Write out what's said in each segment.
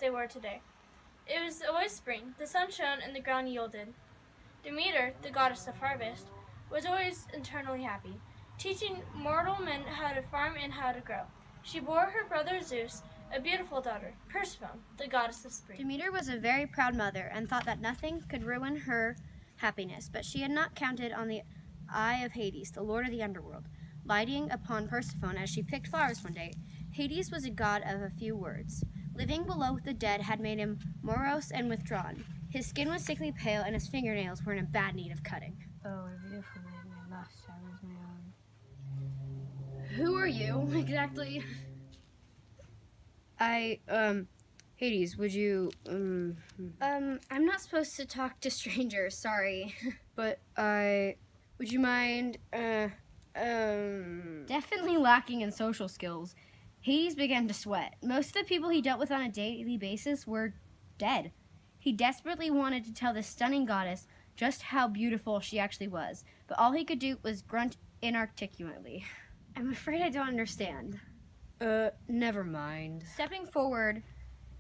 they were today. It was always spring. The sun shone and the ground yielded. Demeter, the goddess of harvest, was always eternally happy, teaching mortal men how to farm and how to grow. She bore her brother Zeus a beautiful daughter, Persephone, the goddess of spring. Demeter was a very proud mother and thought that nothing could ruin her happiness, but she had not counted on the eye of Hades, the lord of the underworld, lighting upon Persephone as she picked flowers one day. Hades was a god of a few words. Living below the dead had made him morose and withdrawn. His skin was sickly pale, and his fingernails were in a bad need of cutting. Oh, what a beautiful lady, my last child was my own. Who are you, exactly? Hades, would you, I'm not supposed to talk to strangers, sorry. But would you mind, Definitely lacking in social skills, Hades began to sweat. Most of the people he dealt with on a daily basis were dead. He desperately wanted to tell this stunning goddess just how beautiful she actually was, but all he could do was grunt inarticulately. I'm afraid I don't understand. Never mind. Stepping forward,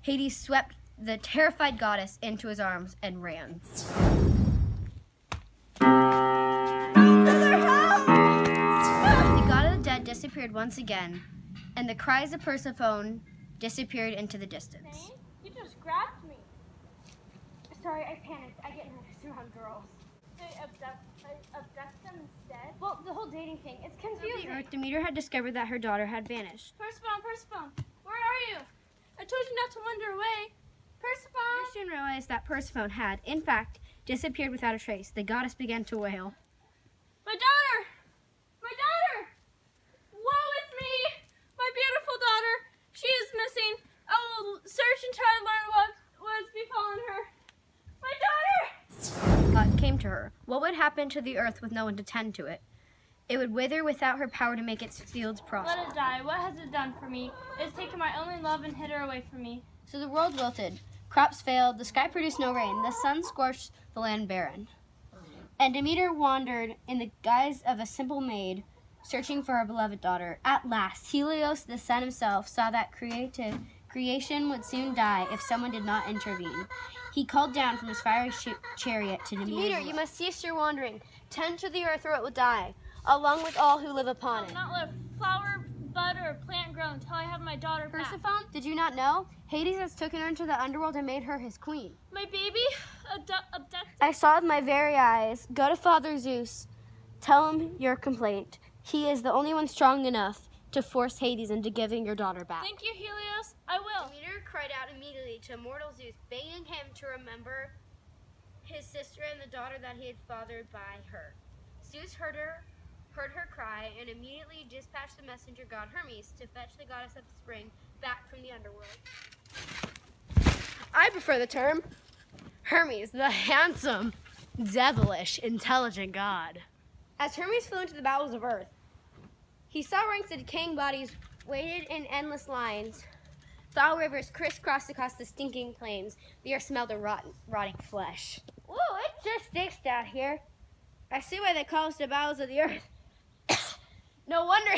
Hades swept the terrified goddess into his arms and ran. The god of the dead disappeared once again, and the cries of Persephone disappeared into the distance. You just grabbed me. Sorry, I panicked. I get nervous around girls. They abduct them instead? Well, the whole dating thing, it's confusing. Earth, Demeter had discovered that her daughter had vanished. Persephone, where are you? I told you not to wander away. Persephone! Demeter soon realized that Persephone had, in fact, disappeared without a trace. The goddess began to wail. My daughter! My daughter! Woe is me! My beautiful daughter! She is missing. I will search and try to learn what's befallen her. My daughter! God came to her. What would happen to the earth with no one to tend to it? It would wither without her power to make its fields prosper. Let it die. What has it done for me? It has taken my only love and hid her away from me. So the world wilted. Crops failed. The sky produced no rain. The sun scorched the land barren. And Demeter wandered in the guise of a simple maid, searching for her beloved daughter. At last, Helios, the sun himself, saw that creation would soon die if someone did not intervene. He called down from his fiery chariot to Demeter, you must cease your wandering. Tend to the earth or it will die, along with all who live upon it. I will not let a flower, bud, or plant grow until I have my daughter back. Persephone, did you not know? Hades has taken her into the underworld and made her his queen. My baby? Abducted? I saw with my very eyes. Go to Father Zeus. Tell him your complaint. He is the only one strong enough to force Hades into giving your daughter back. Thank you, Helios. I will. Demeter cried out immediately to immortal Zeus, begging him to remember his sister and the daughter that he had fathered by her. Zeus heard her cry and immediately dispatched the messenger god Hermes to fetch the goddess of the spring back from the underworld. I prefer the term Hermes, the handsome, devilish, intelligent god. As Hermes flew into the bowels of earth, he saw ranks of decaying bodies waited in endless lines. Foul rivers crisscrossed across the stinking plains. The earth smelled of rotting flesh. Whoa, it just stinks down here. I see why they call us the bowels of the earth. No wonder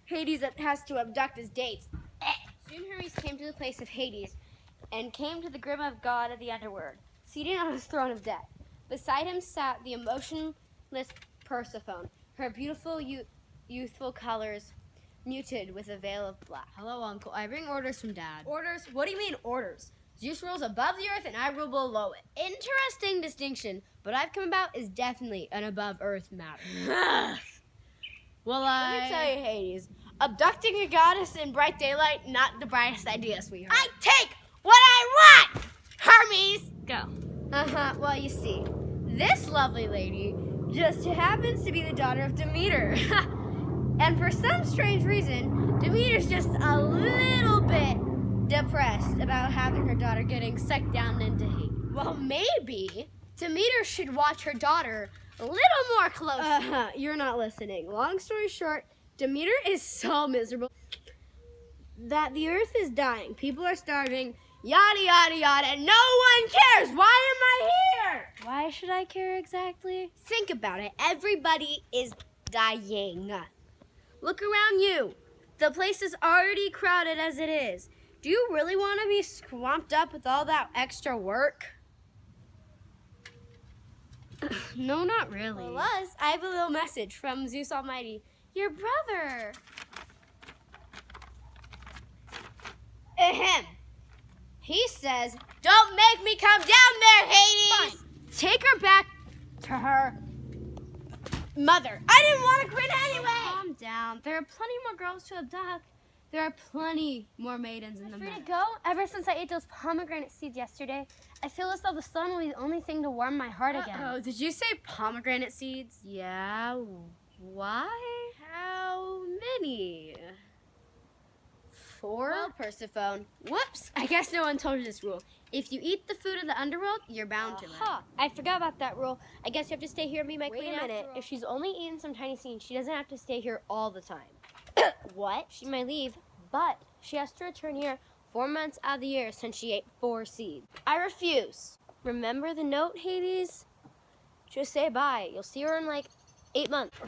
Hades has to abduct his dates. Soon Hermes came to the place of Hades and came to the grim of god of the underworld, seated on his throne of death. Beside him sat the emotionless Persephone, her beautiful youthful colors muted with a veil of black. Hello, Uncle. I bring orders from Dad. Orders? What do you mean orders? Zeus rules above the earth and I rule below it. Interesting distinction. What I've come about is definitely an above-earth matter. Let me tell you, Hades, abducting a goddess in bright daylight, not the brightest idea, sweetheart. I take what I want! Hermes! Go. Well, you see, this lovely lady just happens to be the daughter of Demeter. And for some strange reason, Demeter's just a little bit depressed about having her daughter getting sucked down into Hades. Well, maybe Demeter should watch her daughter a little more closely. You're not listening. Long story short, Demeter is so miserable that the earth is dying. People are starving, yada, yada, yada, and no one cares. Why am I here? Why should I care exactly? Think about it. Everybody is dying. Look around you. The place is already crowded as it is. Do you really want to be swamped up with all that extra work? No, not really. Well, Luz, I have a little message from Zeus Almighty, your brother. Ahem. He says, don't make me come down there, Hades! Fine. Take her back to her mother. I didn't want to quit anyway! Calm down. There are plenty more girls to abduct. There are plenty more maidens in the Free to mess. go? Ever since I ate those pomegranate seeds yesterday, I feel as though the sun will be the only thing to warm my heart again. Oh, did you say pomegranate seeds? Yeah. Why? How many? 4? Well, Persephone. Whoops! I guess no one told you this rule. If you eat the food of the underworld, you're bound to it. I forgot about that rule. I guess you have to stay here and be my queen. Wait a minute. If she's only eaten some tiny seeds, she doesn't have to stay here all the time. What? She might leave, but she has to return here 4 months out of the year since she ate 4 seeds. I refuse. Remember the note, Hades? Just say bye. You'll see her in like 8 months.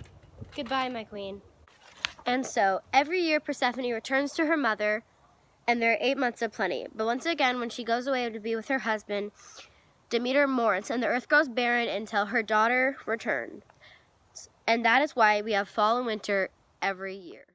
Goodbye, my queen. And so, every year Persephone returns to her mother, and there are 8 months of plenty. But once again, when she goes away to be with her husband, Demeter mourns, and the earth grows barren until her daughter returns. And that is why we have fall and winter every year.